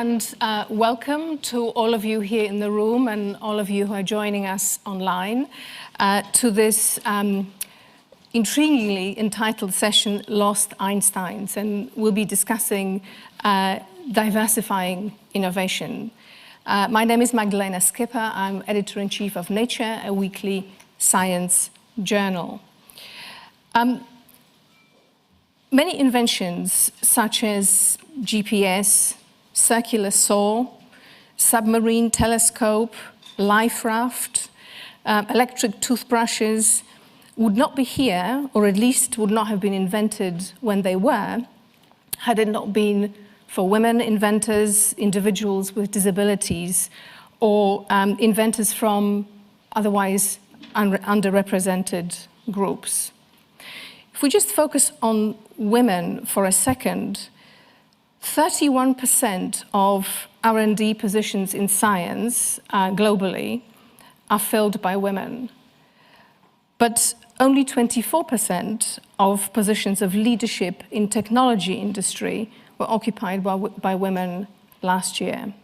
and welcome to all of you here in the room and all of you who are joining us online to this intriguingly entitled session, Lost Einsteins, and we'll be discussing diversifying innovation. My name is Magdalena Skipper. I'm editor-in-chief of Nature, a weekly science journal. Many inventions, such as GPS, circular saw, submarine telescope, life raft, electric toothbrushes, would not be here, or at least would not have been invented when they were, had it not been for women inventors, individuals with disabilities, or inventors from otherwise underrepresented groups. If we just focus on women for a second, 31% of R&D positions in science globally are filled by women. But only 24% of positions of leadership in technology industry were occupied by women last year.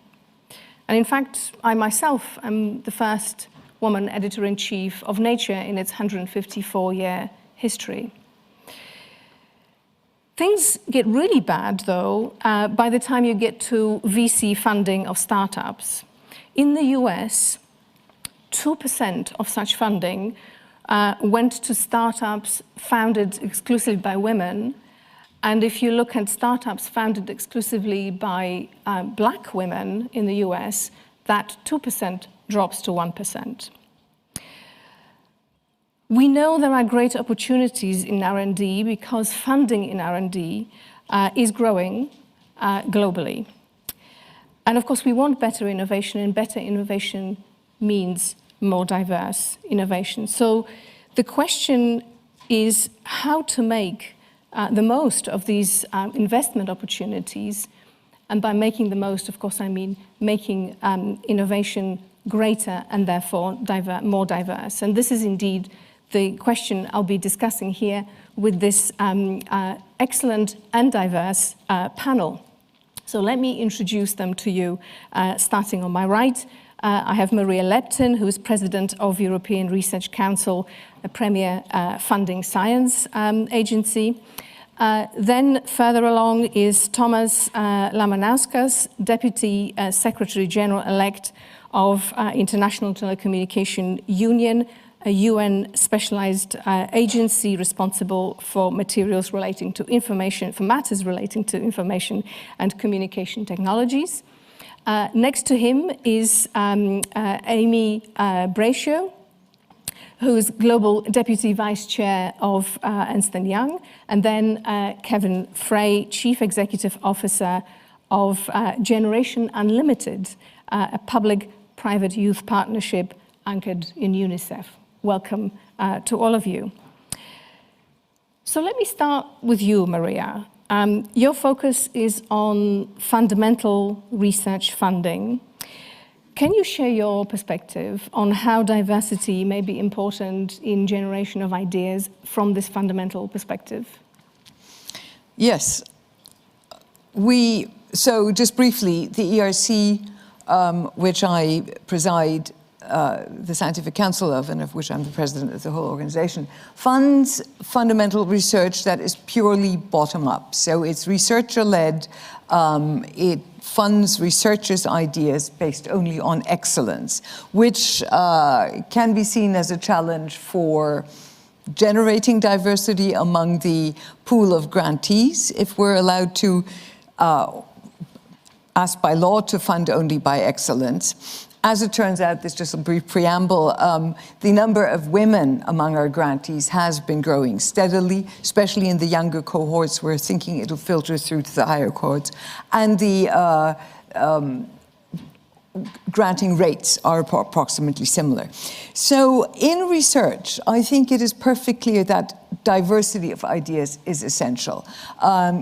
And in fact, I myself am the first woman editor-in-chief of Nature in its 154-year history. Things get really bad, though, by the time you get to VC funding of startups. In the US, 2% of such funding went to startups founded exclusively by women. And if you look at startups founded exclusively by Black women in the US, that 2% drops to 1%. We know there are great opportunities in R&D because funding in R&D is growing globally. And of course, we want better innovation, and better innovation means more diverse innovation. So the question is how to make the most of these investment opportunities. And by making the most, of course, I mean making innovation greater and therefore more diverse. And this is indeed the question I'll be discussing here with this excellent and diverse panel. So let me introduce them to you, starting on my right. I have Maria Leptin, who is president of European Research Council, a premier funding science agency. Then further along is Thomas Lamanauskas, Deputy Secretary General-elect of International Telecommunication Union, a UN specialized agency responsible for materials relating to information, for matters relating to information and communication technologies. Next to him is Amy Braccio, who is Global Deputy Vice Chair of Ernst & Young, and then Kevin Frey, Chief Executive Officer of Generation Unlimited, a public-private youth partnership anchored in UNICEF. Welcome to all of you. So let me start with you, Maria. Your focus is on fundamental research funding. Can you share your perspective on how diversity may be important in generation of ideas from this fundamental perspective? Yes. So just briefly, the ERC, which I preside the Scientific Council of, and of which I'm the president of the whole organization, funds fundamental research that is purely bottom-up. So it's researcher-led. It funds researchers' ideas based only on excellence, which can be seen as a challenge for generating diversity among the pool of grantees, if we're allowed to ask by law to fund only by excellence. As it turns out, this is just a brief preamble, the number of women among our grantees has been growing steadily, especially in the younger cohorts. We're thinking it'll filter through to the higher cohorts. And the granting rates are approximately similar. So in research, I think it is perfectly clear that diversity of ideas is essential.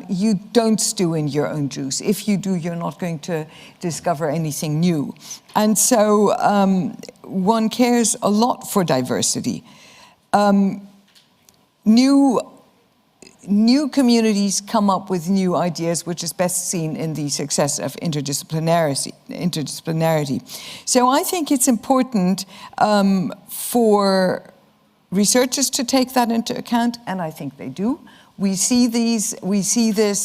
You don't stew in your own juice. If you do, you're not going to discover anything new. And so one cares a lot for diversity. New new communities come up with new ideas, which is best seen in the success of interdisciplinarity. So I think it's important for researchers to take that into account, and I think they do. We see this,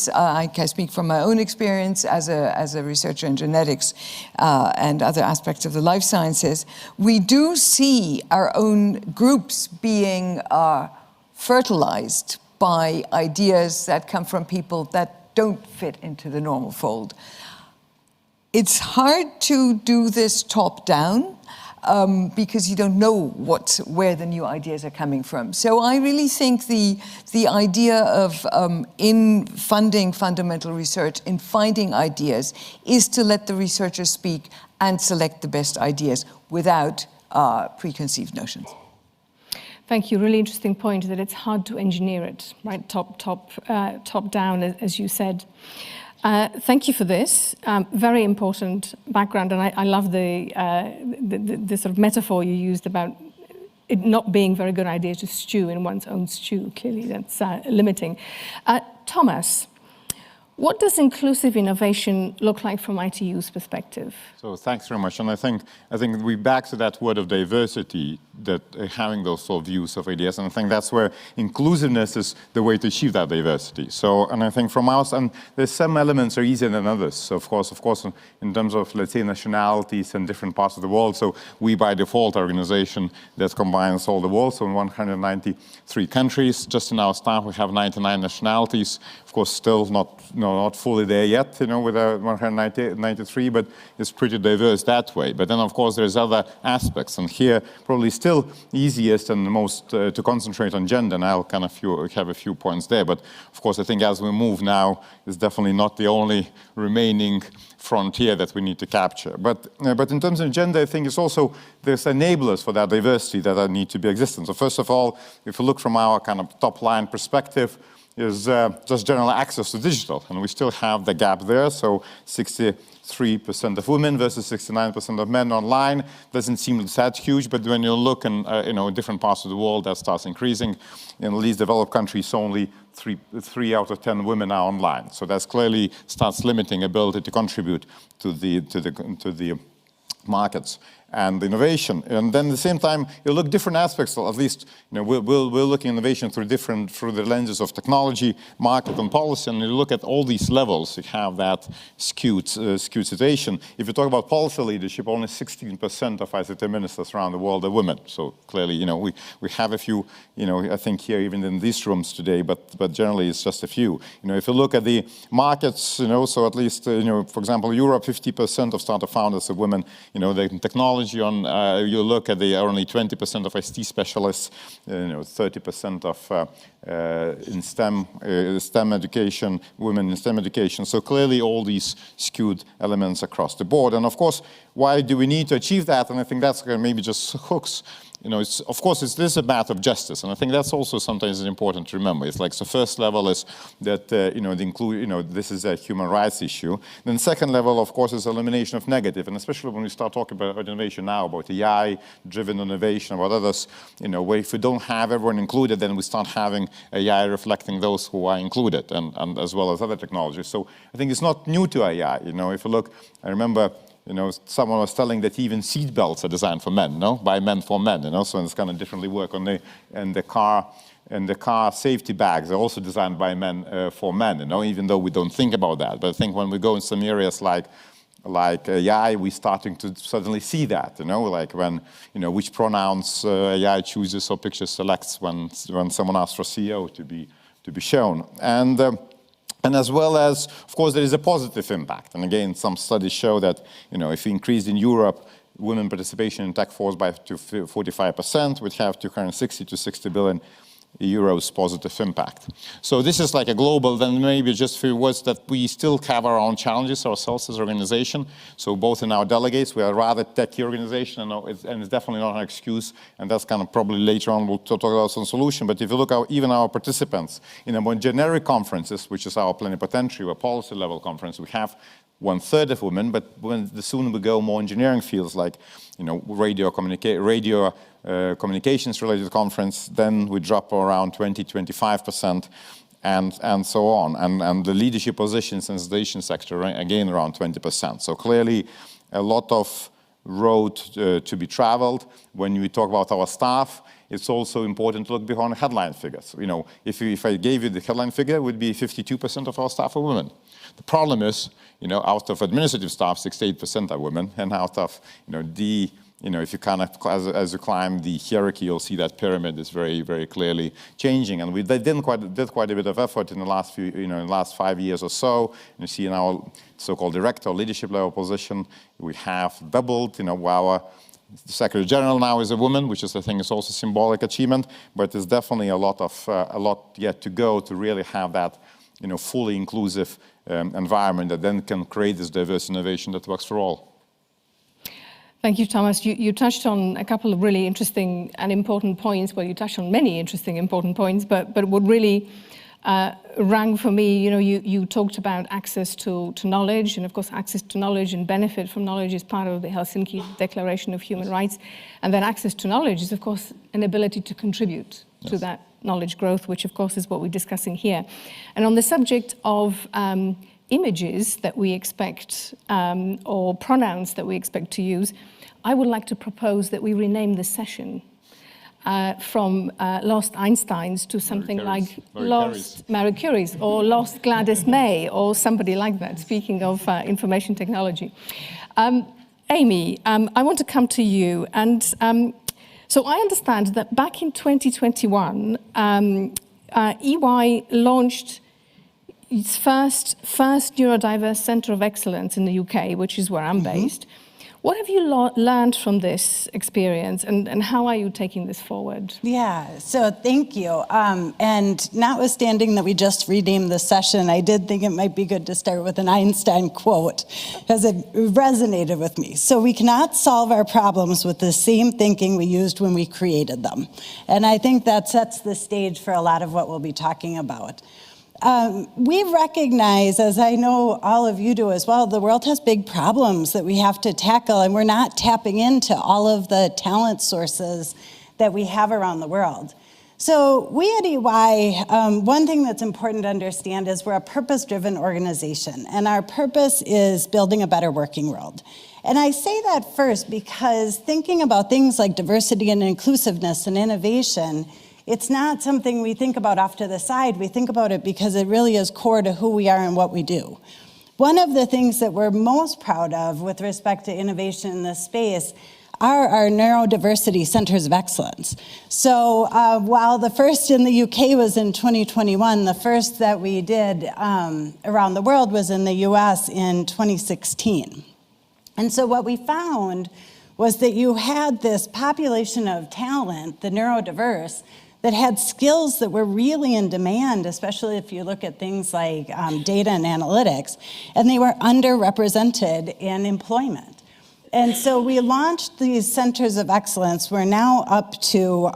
I can speak from my own experience as a researcher in genetics and other aspects of the life sciences. We do see our own groups being fertilized by ideas that come from people that don't fit into the normal fold. It's hard to do this top-down, because you don't know where the new ideas are coming from. So I really think the idea of in funding fundamental research, in finding ideas, is to let the researchers speak and select the best ideas without preconceived notions. Thank you. Really interesting point that it's hard to engineer it, right? Top down, as you said. Thank you for this. Very important background, and I love the sort of metaphor you used about it not being a very good idea to stew in one's own stew. Clearly, that's limiting. Thomas, what does inclusive innovation look like from ITU's perspective? So thanks very much. And I think we back to that word of diversity, that having those sort of views of ideas. And I think that's where inclusiveness is the way to achieve that diversity. So, and I think from us, and there's some elements are easier than others. So of course, in terms of, let's say, nationalities and different parts of the world. So we, by default, are an organization that combines all the world. So in 193 countries, just in our staff, we have 99 nationalities. Of course, still not fully there yet, with our 193, but it's pretty diverse that way. But then, of course, there's other aspects. And here, probably still easiest and the most to concentrate on gender, and I'll kind of have a few points there. But of course, I think as we move now, it's definitely not the only remaining frontier that we need to capture. But in terms of gender, I think it's also, there's enablers for that diversity that need to be existent. So first of all, if you look from our kind of top line perspective, is just general access to digital, and we still have the gap there. So 63% of women versus 69% of men online doesn't seem that huge, but when you look in different parts of the world, that starts increasing. In least developed countries, only 3 out of 10 women are online. So that clearly starts limiting ability to contribute to the markets and innovation. And then at the same time, you look different aspects, at least, we're looking innovation through the lenses of technology, market, and policy, and you look at all these levels, you have that skewed situation. If you talk about policy leadership, only 16% of ICT ministers around the world are women. So clearly, we have a few, I think here, even in these rooms today, but generally it's just a few. If you look at the markets, so at least, for example, Europe, 50% of startup founders are women. The technology you look at only 20% of ICT specialists, 30% of in STEM education, women in STEM education. So clearly all these skewed elements across the board. And of course, why do we need to achieve that? And I think that's maybe just hooks. Of course, this is a matter of justice, and I think that's also sometimes important to remember. It's like the first level is that this is a human rights issue. Then second level, of course, is elimination of negative, and especially when we start talking about innovation now, about AI-driven innovation, about others. Where if we don't have everyone included, then we start having AI reflecting those who are included, and as well as other technologies. So I think it's not new to AI. If you look, I remember. Someone was telling that even seat belts are designed for men, by men for men, so it's kind of differently work on the car safety bags are also designed by men for men, even though we don't think about that. But I think when we go in some areas like AI, we're starting to suddenly see that, like when, which pronouns AI chooses or picture selects when someone asks for CEO to be shown. And as well as, of course, there is a positive impact. And again, some studies show that, if we increased in Europe women participation in tech force by to 45%, we'd have 260 to 60 billion euros positive impact. So this is like a global, then maybe just a few words that we still have our own challenges ourselves as an organization. So both in our delegates, we are a rather techy organization, and it's definitely not an excuse, and that's kind of probably later on we'll talk about some solution. But if you look at even our participants in a more generic conferences, which is our plenipotentiary or policy level conference, we have 1/3 of women, but the sooner we go more engineering fields like, radio communications related conference, then we drop around 20-25%. and so on. And the leadership positions in the education sector, again, around 20%. So clearly a lot of road to be traveled. When we talk about our staff, it's also important to look behind headline figures. You know, if I gave you the headline figure, it would be 52% of our staff are women. The problem is, you know, out of administrative staff, 68% are women, and out of, if you kind of, as you climb the hierarchy, you'll see that pyramid is very, very clearly changing. And they did quite a bit of effort in the last few, in the last 5 years or so. And you see in our so-called director leadership level position, we have doubled, our Secretary General now is a woman, which is, I think, is also a symbolic achievement, but there's definitely a lot yet to go to really have that, fully inclusive environment that then can create this diverse innovation that works for all. Thank you, Thomas. You touched on a couple of really interesting and important points. Well, you touched on many interesting, important points, but what really rang for me, you talked about access to knowledge, and of course access to knowledge and benefit from knowledge is part of the Helsinki Declaration of Human Rights. And then access to knowledge is, of course, an ability to contribute to that knowledge growth, which of course is what we're discussing here. And on the subject of images that we expect, or pronouns that we expect to use, I would like to propose that we rename the session from Lost Einsteins to something like Lost Marie Curies, or Lost Gladys May, or somebody like that, speaking of information technology. Amy, I want to come to you. And so I understand that back in 2021, EY launched its first neurodiverse Centre of Excellence in the UK, which is where I'm based. What have you learned from this experience, and how are you taking this forward? Yeah, so thank you. And notwithstanding that we just renamed the session, I did think it might be good to start with an Einstein quote, because it resonated with me. So we cannot solve our problems with the same thinking we used when we created them. And I think that sets the stage for a lot of what we'll be talking about. We recognize, as I know all of you do as well, the world has big problems that we have to tackle, and we're not tapping into all of the talent sources that we have around the world. So we at EY, one thing that's important to understand is we're a purpose-driven organization, and our purpose is building a better working world. And I say that first because thinking about things like diversity and inclusiveness and innovation, it's not something we think about off to the side. We think about it because it really is core to who we are and what we do. One of the things that we're most proud of with respect to innovation in this space are our neurodiversity centers of excellence. So while the first in the UK was in 2021, the first that we did around the world was in the US in 2016. And so what we found was that you had this population of talent, the neurodiverse, that had skills that were really in demand, especially if you look at things like data and analytics, and they were underrepresented in employment. And so we launched these centers of excellence. We're now up to,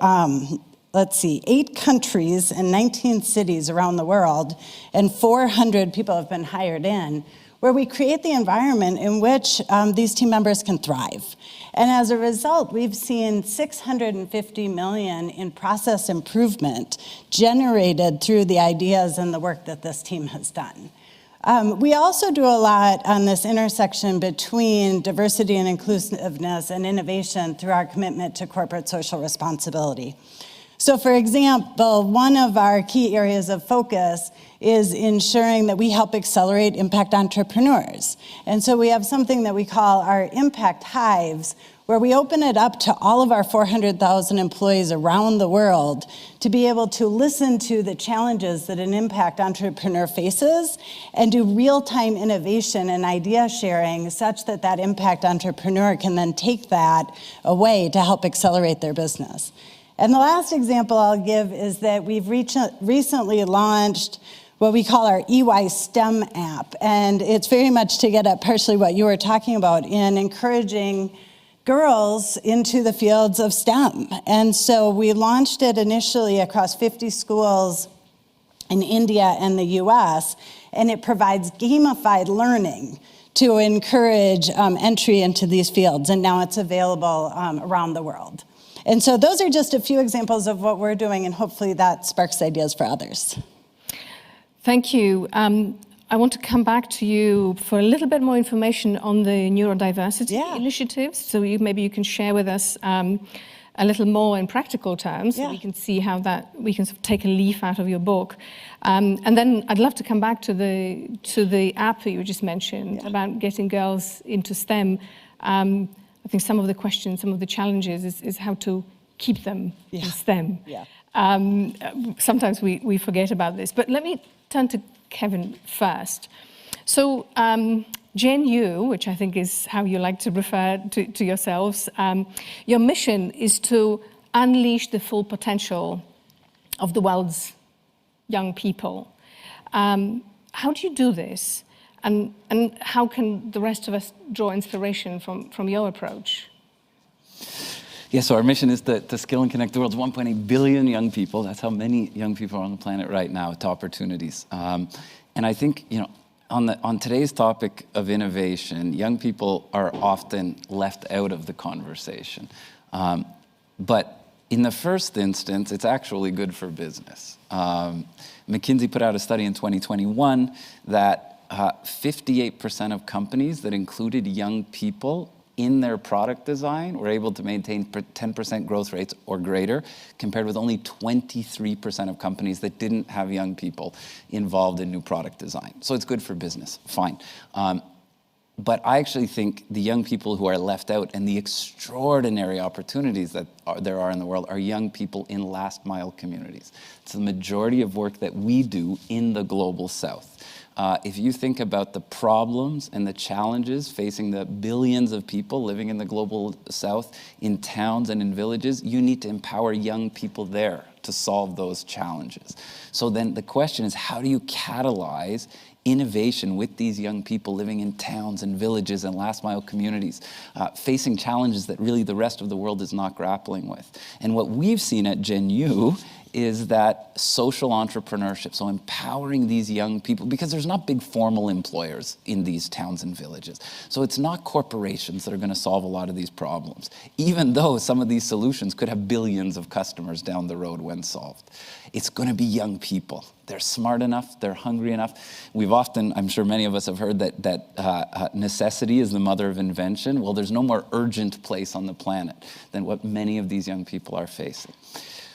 8 countries and 19 cities around the world, and 400 people have been hired in, where we create the environment in which these team members can thrive. And as a result, we've seen $650 million in process improvement generated through the ideas and the work that this team has done. We also do a lot on this intersection between diversity and inclusiveness and innovation through our commitment to corporate social responsibility. So for example, one of our key areas of focus is ensuring that we help accelerate impact entrepreneurs. And so we have something that we call our impact hives, where we open it up to all of our 400,000 employees around the world to be able to listen to the challenges that an impact entrepreneur faces and do real-time innovation and idea sharing such that that impact entrepreneur can then take that away to help accelerate their business. And the last example I'll give is that we've recently launched what we call our EY STEM app. And it's very much to get at partially what you were talking about in encouraging girls into the fields of STEM. And so we launched it initially across 50 schools in India and the US, and it provides gamified learning to encourage entry into these fields. And now it's available around the world. And so those are just a few examples of what we're doing, and hopefully that sparks ideas for others. Thank you. I want to come back to you for a little bit more information on the neurodiversity initiatives. So maybe you can share with us a little more in practical terms, so we can see how we can sort of take a leaf out of your book. And then I'd love to come back to the app that you just mentioned about getting girls into STEM. I think some of the questions, some of the challenges is how to keep them in STEM. Sometimes we forget about this. But let me turn to Kevin first. So Gen U, which I think is how you like to refer to yourselves, your mission is to unleash the full potential of the world's young people. How do you do this? And how can the rest of us draw inspiration from your approach? Yeah, so our mission is to skill and connect the world's 1.8 billion young people. That's how many young people are on the planet right now to opportunities. And I think, on today's topic of innovation, young people are often left out of the conversation. But in the first instance, it's actually good for business. McKinsey put out a study in 2021 that 58% of companies that included young people in their product design were able to maintain 10% growth rates or greater, compared with only 23% of companies that didn't have young people involved in new product design. So it's good for business, fine. But I actually think the young people who are left out and the extraordinary opportunities that there are in the world are young people in last mile communities. It's the majority of work that we do in the global South. If you think about the problems and the challenges facing the billions of people living in the global South, in towns and in villages, you need to empower young people there to solve those challenges. So then the question is, how do you catalyze innovation with these young people living in towns and villages and last mile communities, facing challenges that really the rest of the world is not grappling with? And what we've seen at Gen U is that social entrepreneurship, so empowering these young people, because there's not big formal employers in these towns and villages. So it's not corporations that are going to solve a lot of these problems, even though some of these solutions could have billions of customers down the road when solved. It's going to be young people. They're smart enough, they're hungry enough. We've often, I'm sure many of us have heard that necessity is the mother of invention. Well, there's no more urgent place on the planet than what many of these young people are facing.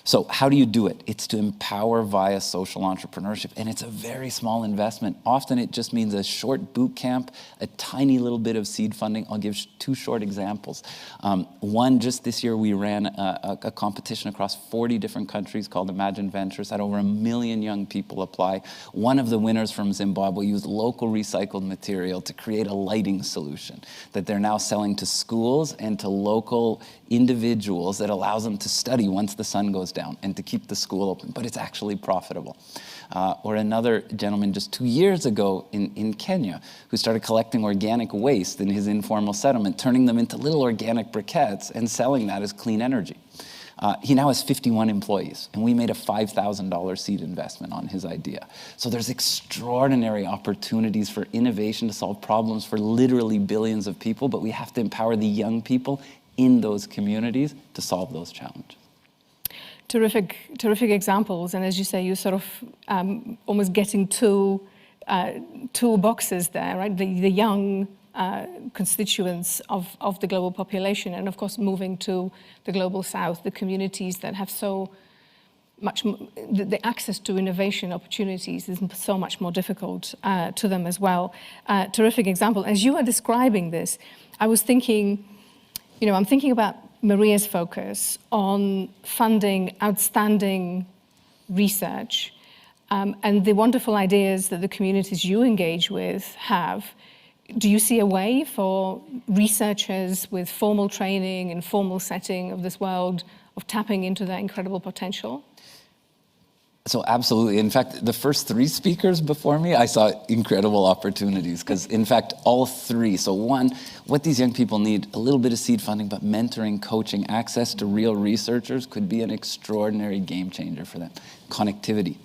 So how do you do it? It's to empower via social entrepreneurship, and it's a very small investment. Often it just means a short boot camp, a tiny little bit of seed funding. I'll give two short examples. One, just this year we ran a competition across 40 different countries called Imagine Ventures, had over 1 million young people apply. One of the winners from Zimbabwe used local recycled material to create a lighting solution that they're now selling to schools and to local individuals that allows them to study once the sun goes down and to keep the school open, but it's actually profitable. Or another gentleman just 2 years ago in Kenya who started collecting organic waste in his informal settlement, turning them into little organic briquettes and selling that as clean energy. He now has 51 employees, and we made a $5,000 seed investment on his idea. So there's extraordinary opportunities for innovation to solve problems for literally billions of people, but we have to empower the young people in those communities to solve those challenges. Terrific examples, and as you say, you're sort of almost getting two boxes there, right? The young constituents of the global population, and of course moving to the global South, the communities that have so much the access to innovation opportunities is so much more difficult to them as well. Terrific example. As you are describing this, I was thinking, I'm thinking about Maria's focus on funding outstanding research and the wonderful ideas that the communities you engage with have. Do you see a way for researchers with formal training and formal setting of this world of tapping into their incredible potential? So absolutely. In fact, the first three speakers before me, I saw incredible opportunities because, in fact, all three. So one, what these young people need, a little bit of seed funding, but mentoring, coaching, access to real researchers could be an extraordinary game changer for them. Connectivity.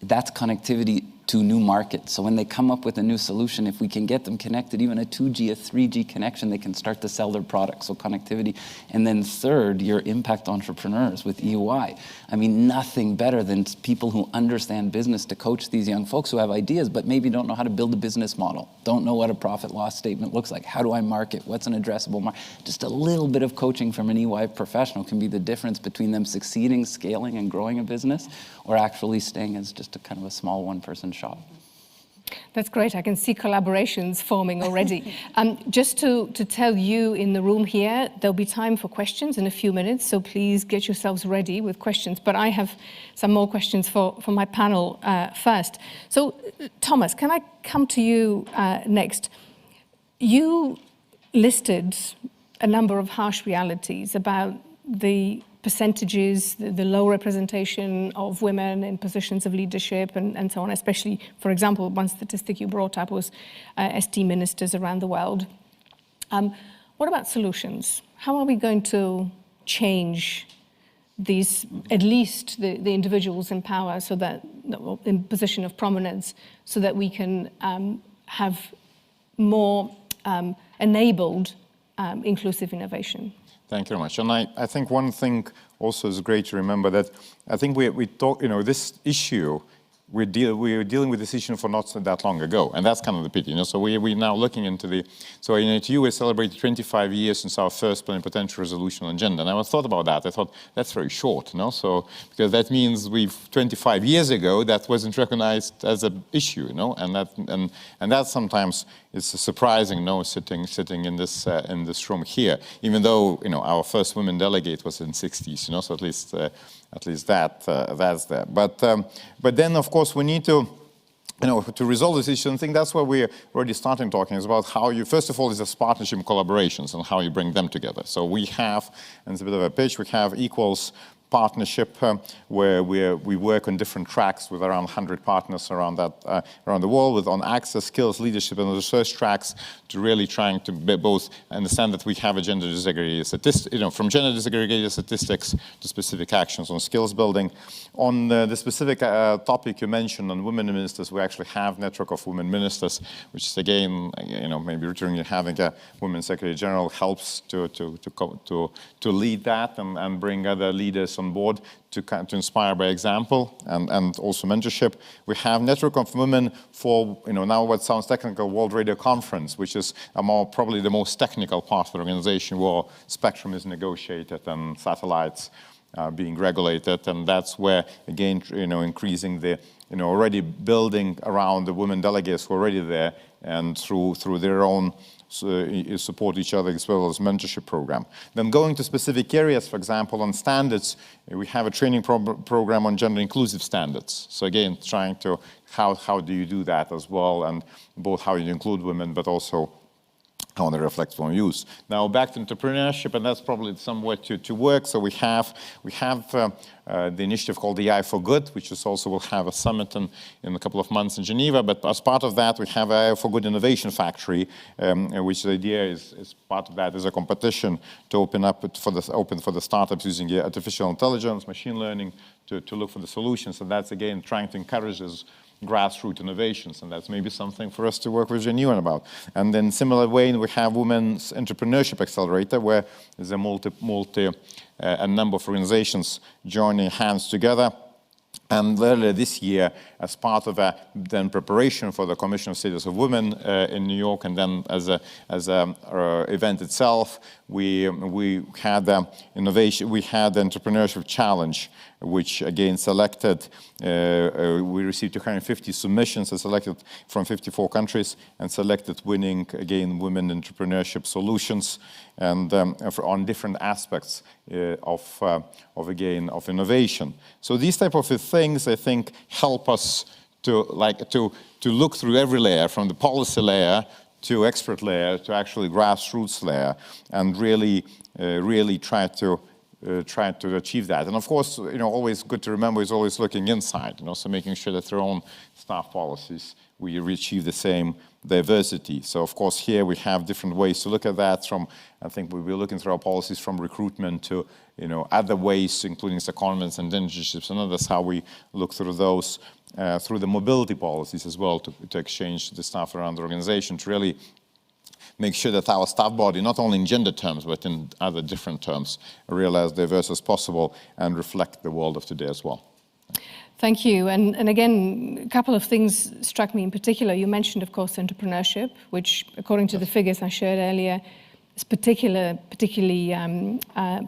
That's connectivity to new markets. So when they come up with a new solution, if we can get them connected, even a 2G, a 3G connection, they can start to sell their products, so connectivity. And then third, your impact entrepreneurs with EY. I mean, nothing better than people who understand business to coach these young folks who have ideas, but maybe don't know how to build a business model, don't know what a profit loss statement looks like, how do I market, what's an addressable market. Just a little bit of coaching from an EY professional can be the difference between them succeeding, scaling, and growing a business, or actually staying as just a kind of a small one-person shop. That's great. I can see collaborations forming already. Just to tell you in the room here, there'll be time for questions in a few minutes, so please get yourselves ready with questions. But I have some more questions for my panel first. So, Thomas, can I come to you next? You listed a number of harsh realities about the percentages, the low representation of women in positions of leadership and so on, especially, for example, one statistic you brought up was ST ministers around the world. What about solutions? How are we going to change these, at least the individuals in power, so that, in position of prominence, so that we can have more enabled inclusive innovation? Thank you very much. And I think one thing also is great to remember that I think we talk, this issue, we were dealing with this issue for not so that long ago, and that's kind of the pity, So we're now looking into so in ITU we celebrated 25 years since our first plenipotentiary resolution on gender, and I thought about that. I thought that's very short, So because that means 25 years ago that wasn't recognized as an issue, and that sometimes is surprising, sitting in this room here, even though our first women delegate was in '60s, So at least that's there. But then, of course, we need to, to resolve this issue. I think that's where we're already starting talking, is about how you, first of all, is this partnership and collaborations and how you bring them together. So we have, and it's a bit of a pitch, we have equals partnership where we work on different tracks with around 100 partners around the world, on access, skills, leadership, and research tracks, to really trying to both understand that we have a gender disaggregated statistics, from gender disaggregated statistics to specific actions on skills building. On the specific topic you mentioned on women ministers, we actually have network of women ministers, which is again, maybe returning having a women secretary general helps to lead that and bring other leaders on board to inspire by example and also mentorship. We have network of women for, now what sounds technical, World Radio Conference, which is probably the most technical part of the organization, where spectrum is negotiated and satellites being regulated, and that's where, again, increasing the, already building around the women delegates who are already there, and through their own support each other, as well as mentorship program. Then going to specific areas, for example, on standards, we have a training program on gender inclusive standards. So again, trying to, how do you do that as well, and both how you include women, but also how they reflect on use. Now back to entrepreneurship, and that's probably somewhat to work. So we have the initiative called the AI for Good, which is also will have a summit in a couple of months in Geneva. But as part of that, we have AI for Good Innovation Factory, which the idea is part of that is a competition to open for the startups using artificial intelligence, machine learning to look for the solutions. And that's again trying to encourage this grassroots innovations, and that's maybe something for us to work with Genuine about. And then similar way, we have Women's Entrepreneurship Accelerator, where there's a number of organizations joining hands together. And earlier this year, as part of then preparation for the Commission of Status of Women in New York, and then as a event itself, we had the Entrepreneurship Challenge, which again selected, we received 250 submissions and selected from 54 countries, and selected winning, again, women entrepreneurship solutions, and on different aspects of innovation. So these type of things, I think, help us to look through every layer, from the policy layer to expert layer to actually grassroots layer, and really try to achieve that. And of course, always good to remember is always looking inside, so making sure that their own staff policies we achieve the same diversity. So of course here we have different ways to look at that. From, I think we'll be looking through our policies from recruitment to, other ways, including secondments and internships and others, how we look through those, through the mobility policies as well, to exchange the staff around the organization, to really make sure that our staff body, not only in gender terms, but in other different terms, are as diverse as possible and reflect the world of today as well. Thank you. And again, a couple of things struck me in particular. You mentioned, of course, entrepreneurship, which, according to the figures I shared earlier, is particularly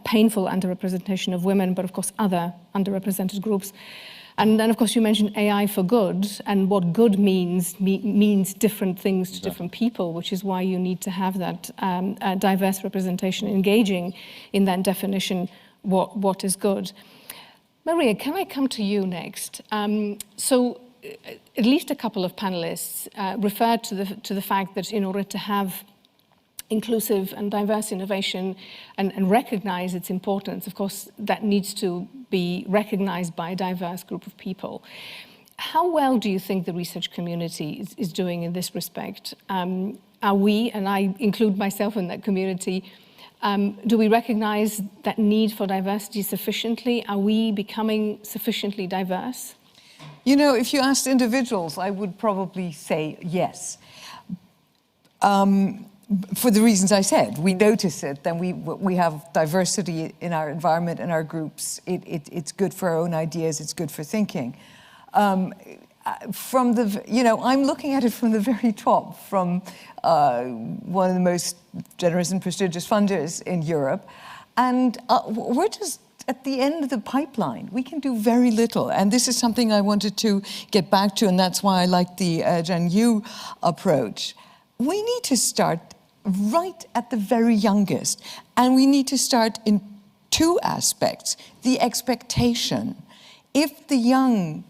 painful underrepresentation of women, but of course other underrepresented groups. And then, of course, you mentioned AI for good, and what good means different things to different people, which is why you need to have that diverse representation, engaging in that definition, what is good. Maria, can I come to you next? So at least a couple of panelists referred to the fact that in order to have inclusive and diverse innovation and recognize its importance, of course, that needs to be recognized by a diverse group of people. How well do you think the research community is doing in this respect? Are we, and I include myself in that community, do we recognize that need for diversity sufficiently? Are we becoming sufficiently diverse? If you asked individuals, I would probably say yes. For the reasons I said, we notice it, then we have diversity in our environment, in our groups. It's good for our own ideas, it's good for thinking. I'm looking at it from the very top, from one of the most generous and prestigious funders in Europe. And we're just at the end of the pipeline. We can do very little. And this is something I wanted to get back to, and that's why I like the Gen U approach. We need to start right at the very youngest. And we need to start in two aspects. The expectation. If the young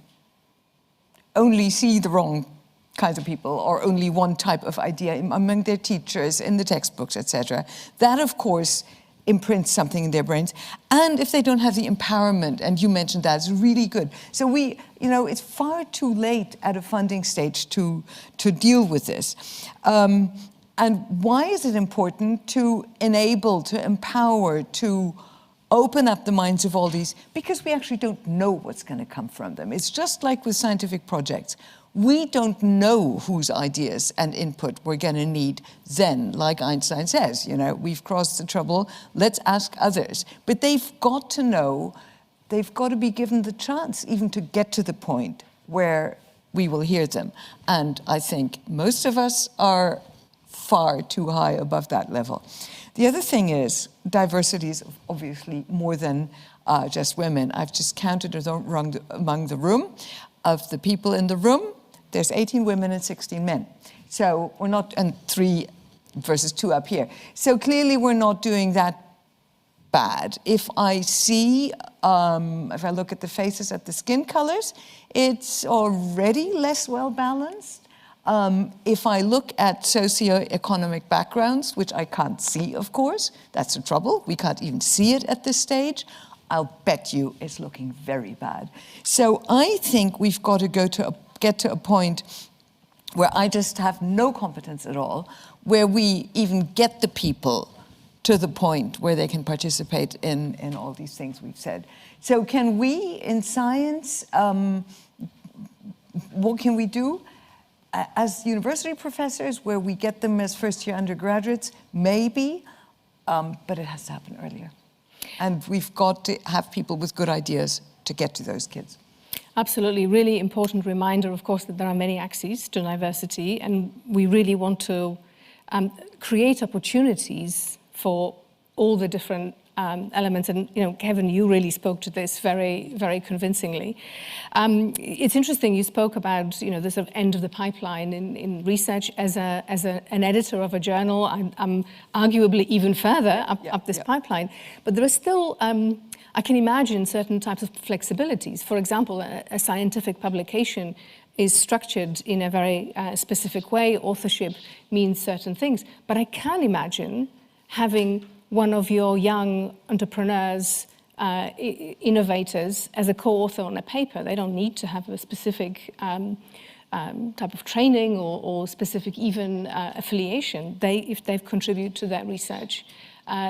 only see the wrong kinds of people or only one type of idea among their teachers, in the textbooks, etc., that, of course, imprints something in their brains. And if they don't have the empowerment, and you mentioned that, it's really good. So it's far too late at a funding stage to deal with this. And why is it important to enable, to empower, to open up the minds of all these? Because we actually don't know what's going to come from them. It's just like with scientific projects. We don't know whose ideas and input we're going to need then, like Einstein says, we've crossed the trouble, let's ask others. But they've got to know, they've got to be given the chance even to get to the point where we will hear them. And I think most of us are far too high above that level. The other thing is, diversity is obviously more than just women. I've just counted among the room. Of the people in the room, there's 18 women and 16 men. So we're not, and 3 versus 2 up here. So clearly we're not doing that bad. If I see, if I look at the faces, at the skin colors, it's already less well balanced. If I look at socioeconomic backgrounds, which I can't see, of course, that's the trouble. We can't even see it at this stage. I'll bet you it's looking very bad. So I think we've got to get to a point where I just have no competence at all, where we even get the people to the point where they can participate in all these things we've said. So can we, in science, what can we do? As university professors, where we get them as first-year undergraduates, maybe, but it has to happen earlier. And we've got to have people with good ideas to get to those kids. Absolutely. Really important reminder, of course, that there are many axes to diversity, and we really want to create opportunities for all the different elements. And, Kevin, you really spoke to this very, very convincingly. It's interesting, you spoke about, the sort of end of the pipeline in research. As an editor of a journal, I'm arguably even further up this pipeline. But there are still, I can imagine certain types of flexibilities. For example, a scientific publication is structured in a very specific way. Authorship means certain things. But I can imagine having one of your young entrepreneurs, innovators, as a co-author on a paper. They don't need to have a specific type of training or specific even affiliation, if they've contributed to that research,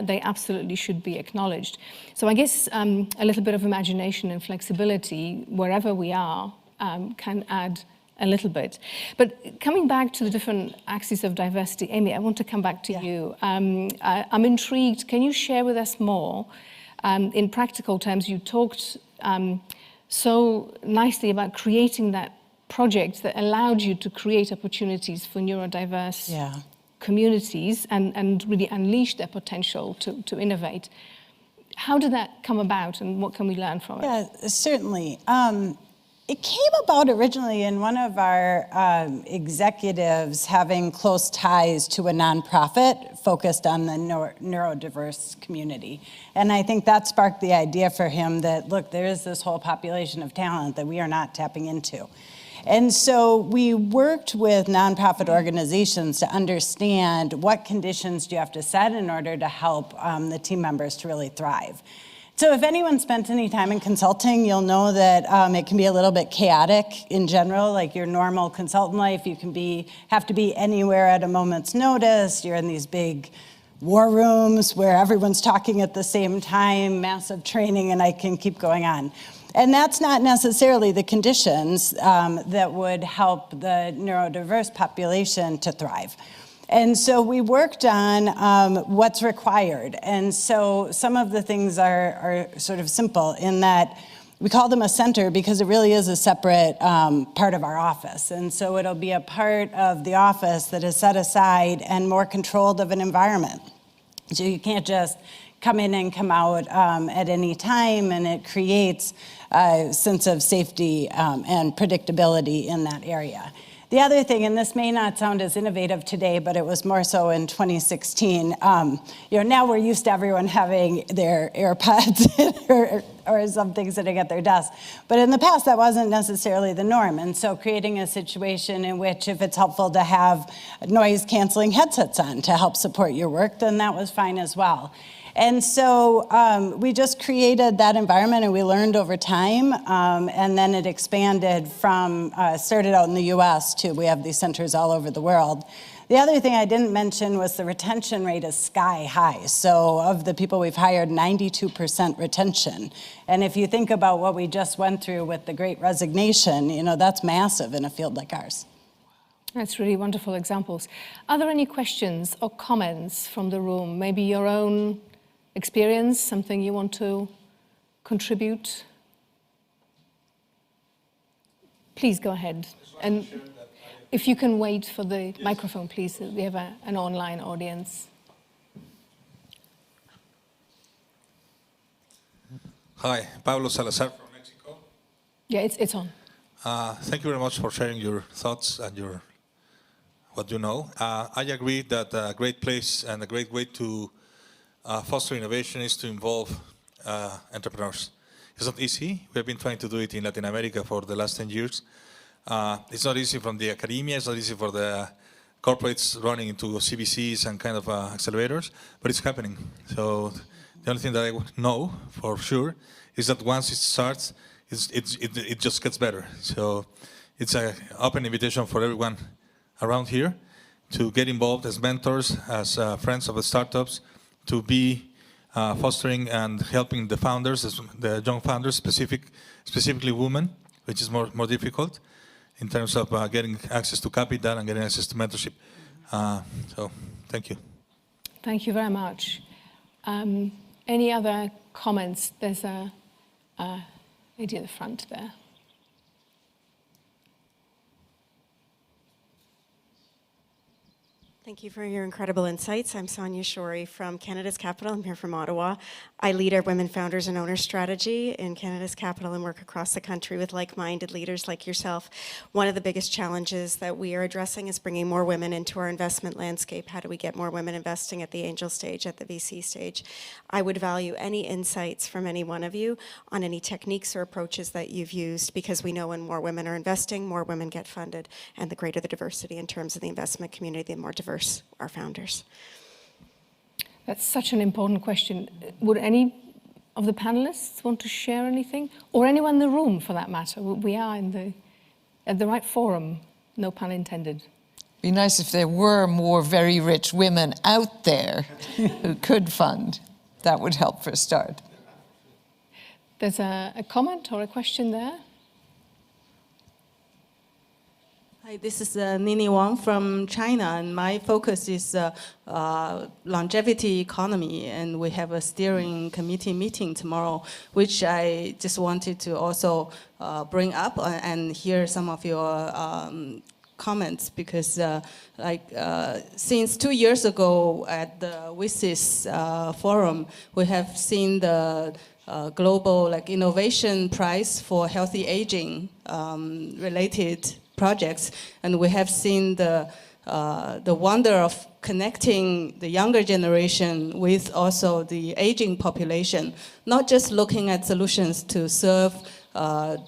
they absolutely should be acknowledged. So I guess a little bit of imagination and flexibility wherever we are can add a little bit. But coming back to the different axes of diversity, Amy, I want to come back to you. I'm intrigued. Can you share with us more? In practical terms, you talked so nicely about creating that project that allowed you to create opportunities for neurodiverse communities and really unleash their potential to innovate. How did that come about, and what can we learn from it? Yeah, certainly. It came about originally in one of our executives having close ties to a nonprofit focused on the neurodiverse community. And I think that sparked the idea for him that, look, there is this whole population of talent that we are not tapping into. And so we worked with nonprofit organizations to understand what conditions do you have to set in order to help the team members to really thrive. So if anyone spent any time in consulting, you'll know that it can be a little bit chaotic in general, like your normal consultant life. You can have to be anywhere at a moment's notice. You're in these big war rooms where everyone's talking at the same time, massive training, and I can keep going on. And that's not necessarily the conditions that would help the neurodiverse population to thrive. And so we worked on what's required. And so some of the things are sort of simple in that we call them a center because it really is a separate part of our office. And so it'll be a part of the office that is set aside and more controlled of an environment. So you can't just come in and come out at any time, and it creates a sense of safety and predictability in that area. The other thing, and this may not sound as innovative today, but it was more so in 2016, now we're used to everyone having their AirPods or something sitting at their desk. But in the past, that wasn't necessarily the norm. And so creating a situation in which if it's helpful to have noise-canceling headsets on to help support your work, then that was fine as well. And so we just created that environment, and we learned over time, and then it expanded from, started out in the US to we have these centers all over the world. The other thing I didn't mention was the retention rate is sky high. So of the people we've hired, 92% retention. And if you think about what we just went through with the Great Resignation, that's massive in a field like ours. That's really wonderful examples. Are there any questions or comments from the room? Maybe your own experience, something you want to contribute? Please go ahead. And if you can wait for the microphone, please. We have an online audience. Hi, Pablo Salazar from Mexico. Yeah, it's on. Thank you very much for sharing your thoughts and what you know. I agree that a great place and a great way to foster innovation is to involve entrepreneurs. It's not easy. We have been trying to do it in Latin America for the last 10 years. It's not easy from the academia, it's not easy for the corporates running into CVCs and kind of accelerators, but it's happening. So the only thing that I know for sure is that once it starts, it just gets better. So it's an open invitation for everyone around here to get involved as mentors, as friends of the startups, to be fostering and helping the founders, the young founders, specifically women, which is more difficult in terms of getting access to capital and getting access to mentorship. So, thank you. Thank you very much. Any other comments? There's a lady at the front there. Thank you for your incredible insights. I'm Sonia Shorey from Canada's capital. I'm here from Ottawa. I lead our Women Founders and Owners strategy in Canada's capital and work across the country with like-minded leaders like yourself. One of the biggest challenges that we are addressing is bringing more women into our investment landscape. How do we get more women investing at the angel stage, at the VC stage? I would value any insights from any one of you on any techniques or approaches that you've used, because we know when more women are investing, more women get funded, and the greater the diversity in terms of the investment community, the more diverse our founders. That's such an important question. Would any of the panelists want to share anything? Or anyone in the room, for that matter? We are at the right forum. no pun intended. Be nice if there were more very rich women out there who could fund. That would help for a start. There's a comment or a question there. Hi, this is Nini Wang from China, and my focus is longevity economy, and we have a steering committee meeting tomorrow, which I just wanted to also bring up and hear some of your comments, because since 2 years ago at the WSIS forum, we have seen the global innovation prize for healthy aging related projects, and we have seen the wonder of connecting the younger generation with also the aging population, not just looking at solutions to serve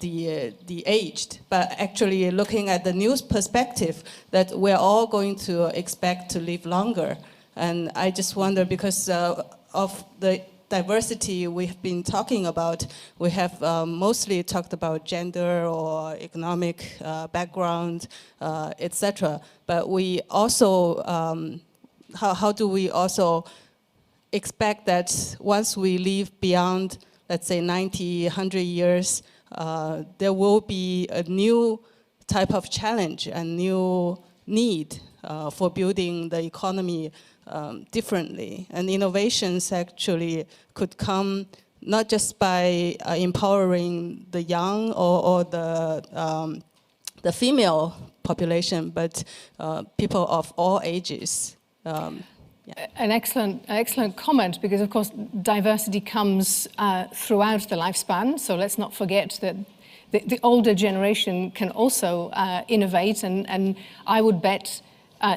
the aged, but actually looking at the new perspective that we're all going to expect to live longer. And I just wonder, because of the diversity we've been talking about, we have mostly talked about gender or economic background, etc. But we also, how do we also expect that once we live beyond, let's say, 90, 100 years, there will be a new type of challenge and new need for building the economy differently. And innovations actually could come not just by empowering the young or the female population, but people of all ages. An excellent comment, because of course diversity comes throughout the lifespan. So let's not forget that the older generation can also innovate, and I would bet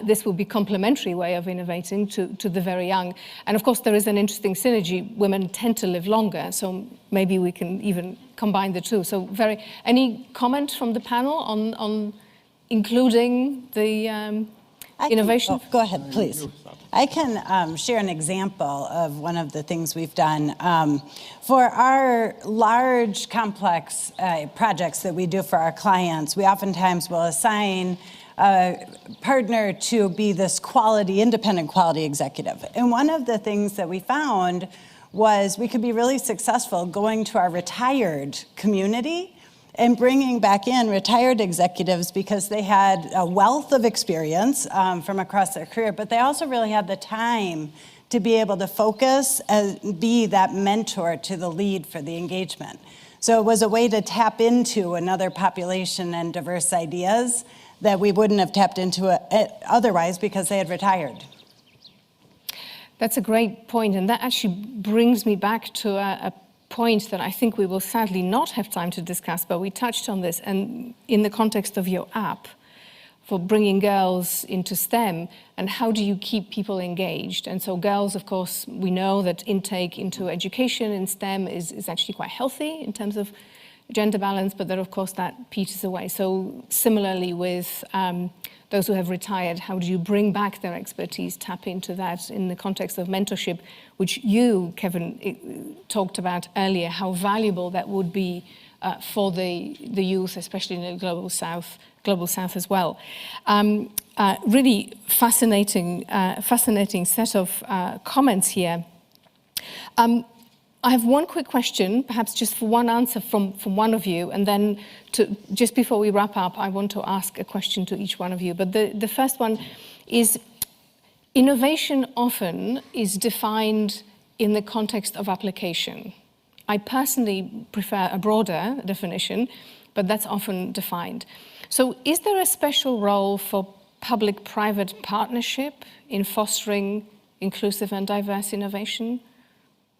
this will be a complementary way of innovating to the very young. And of course there is an interesting synergy. Women tend to live longer, so maybe we can even combine the two. So any comment from the panel on including the innovation? Go ahead, please. I can share an example of one of the things we've done. For our large, complex projects that we do for our clients, we oftentimes will assign a partner to be this independent quality executive. And one of the things that we found was we could be really successful going to our retired community and bringing back in retired executives, because they had a wealth of experience from across their career, but they also really had the time to be able to focus and be that mentor to the lead for the engagement. So it was a way to tap into another population and diverse ideas that we wouldn't have tapped into it otherwise, because they had retired. That's a great point, and that actually brings me back to a point that I think we will sadly not have time to discuss, but we touched on this, and in the context of your app for bringing girls into STEM, and how do you keep people engaged? And so girls, of course, we know that intake into education in STEM is actually quite healthy in terms of gender balance, but then of course that peters away. So similarly with those who have retired, how do you bring back their expertise, tap into that in the context of mentorship, which you, Kevin, talked about earlier, how valuable that would be for the youth, especially in the global south as well. Really fascinating set of comments here. I have one quick question, perhaps just for one answer from one of you, and then just before we wrap up, I want to ask a question to each one of you. But the first one is, innovation often is defined in the context of application. I personally prefer a broader definition, but that's often defined. So is there a special role for public-private partnership in fostering inclusive and diverse innovation?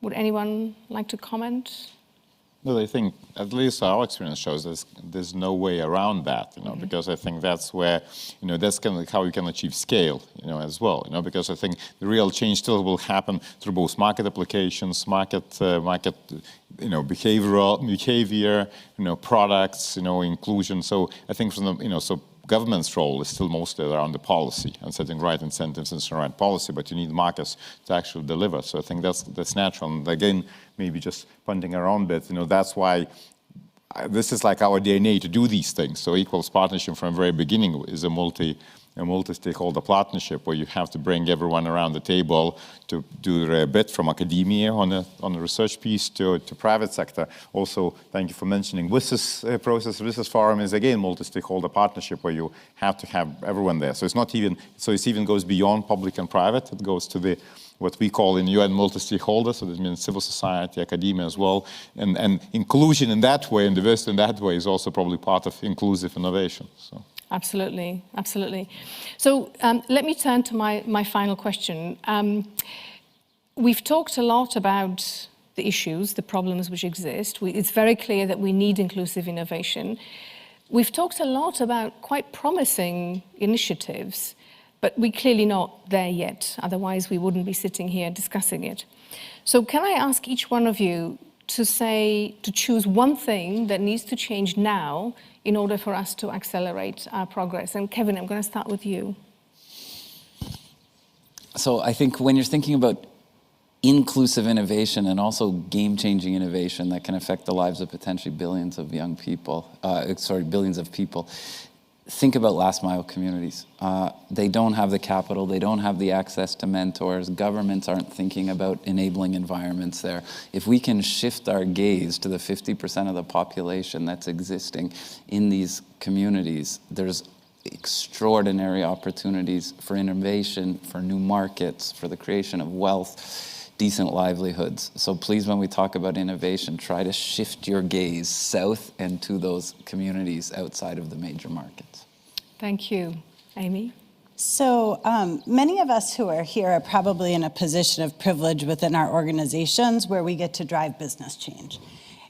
Would anyone like to comment? No, I think at least our experience shows there's no way around that, because I think that's where, that's kind of how you can achieve scale, as well, because I think the real change still will happen through both market applications, market, behavior, products, inclusion. So I think from the, government's role is still mostly around the policy and setting right incentives and right policy, but you need markets to actually deliver. So I think that's natural. And again, maybe just pointing around a bit, that's why this is like our DNA to do these things. So equals partnership from the very beginning is a multi-stakeholder partnership where you have to bring everyone around the table to do their bit, from academia on a research piece to private sector. Also, thank you for mentioning this process. This forum is again multi-stakeholder partnership where you have to have everyone there. So it's not even, so it even goes beyond public and private. It goes to the what we call in UN multi-stakeholder, so this means civil society, academia as well, and inclusion in that way and diversity in that way is also probably part of inclusive innovation. So. Absolutely, absolutely. So let me turn to my final question. We've talked a lot about the issues, the problems which exist. It's very clear that we need inclusive innovation. We've talked a lot about quite promising initiatives, but we're clearly not there yet. Otherwise, we wouldn't be sitting here discussing it. So can I ask each one of you to choose one thing that needs to change now in order for us to accelerate our progress? And Kevin, I'm going to start with you. So I think when you're thinking about inclusive innovation and also game-changing innovation that can affect the lives of potentially billions of young people, billions of people, think about last mile communities. They don't have the capital, they don't have the access to mentors, governments aren't thinking about enabling environments there. If we can shift our gaze to the 50% of the population that's existing in these communities, there's extraordinary opportunities for innovation, for new markets, for the creation of wealth, decent livelihoods. So please, when we talk about innovation, try to shift your gaze south and to those communities outside of the major markets. Thank you. Amy? So many of us who are here are probably in a position of privilege within our organizations where we get to drive business change.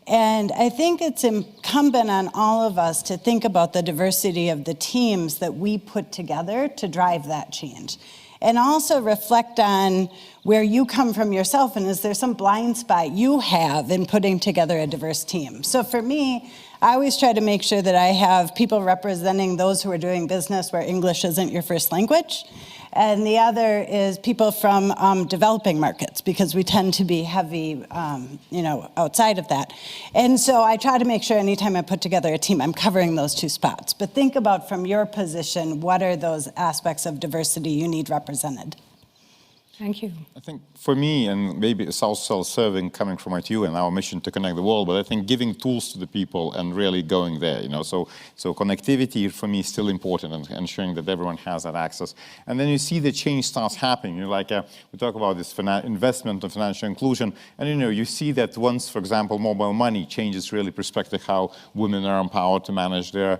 And I think it's incumbent on all of us to think about the diversity of the teams that we put together to drive that change. And also reflect on where you come from yourself, and is there some blind spot you have in putting together a diverse team? So for me, I always try to make sure that I have people representing those who are doing business where English isn't your first language. And the other is people from developing markets, because we tend to be heavy, outside of that. And so I try to make sure anytime I put together a team, I'm covering those two spots. But think about, from your position, what are those aspects of diversity you need represented? Thank you. I think for me, and maybe it's also serving coming from ITU and our mission to connect the world, but I think giving tools to the people and really going there, so connectivity for me is still important, and ensuring that everyone has that access. And then you see the change starts happening. We talk about this investment and financial inclusion, and you see that once, for example, mobile money changes really perspective how women are empowered to manage their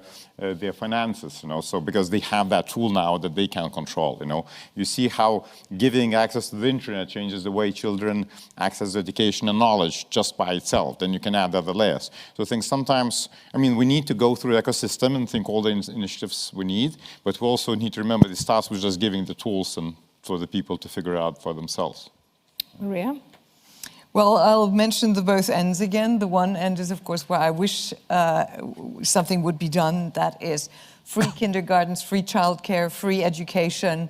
finances, so because they have that tool now that they can control, You see how giving access to the internet changes the way children access education and knowledge just by itself. Then you can add other layers. So I think sometimes, we need to go through the ecosystem and think all the initiatives we need, but we also need to remember it starts with just giving the tools and for the people to figure out for themselves. Maria? Well, I'll mention the both ends again. The one end is, of course, where I wish something would be done. That is free kindergartens, free childcare, free education,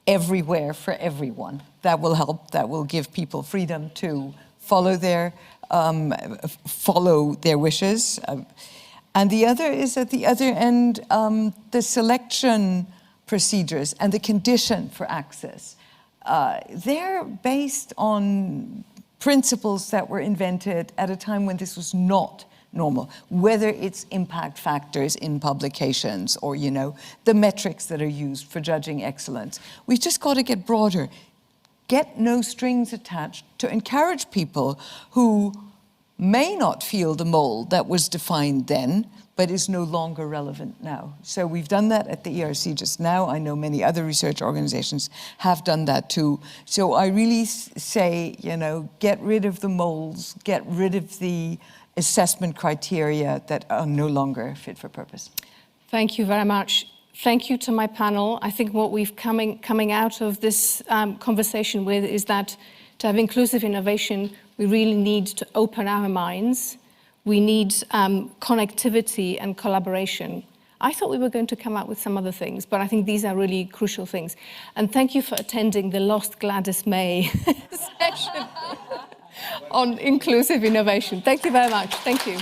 everywhere for everyone. That will help. That will give people freedom to follow their wishes. And the other is at the other end, the selection procedures and the condition for access. They're based on principles that were invented at a time when this was not normal, whether it's impact factors in publications or, the metrics that are used for judging excellence. We've just got to get broader, get no strings attached, to encourage people who may not feel the mold that was defined then, but is no longer relevant now. So we've done that at the ERC just now. I know many other research organizations have done that too. So I really say, get rid of the molds, get rid of the assessment criteria that are no longer fit for purpose. Thank you very much. Thank you to my panel. I think what we've coming out of this conversation with is that to have inclusive innovation, we really need to open our minds. We need connectivity and collaboration. I thought we were going to come up with some other things, but I think these are really crucial things. And thank you for attending the Lost Gladys May session on inclusive innovation. Thank you very much. Thank you.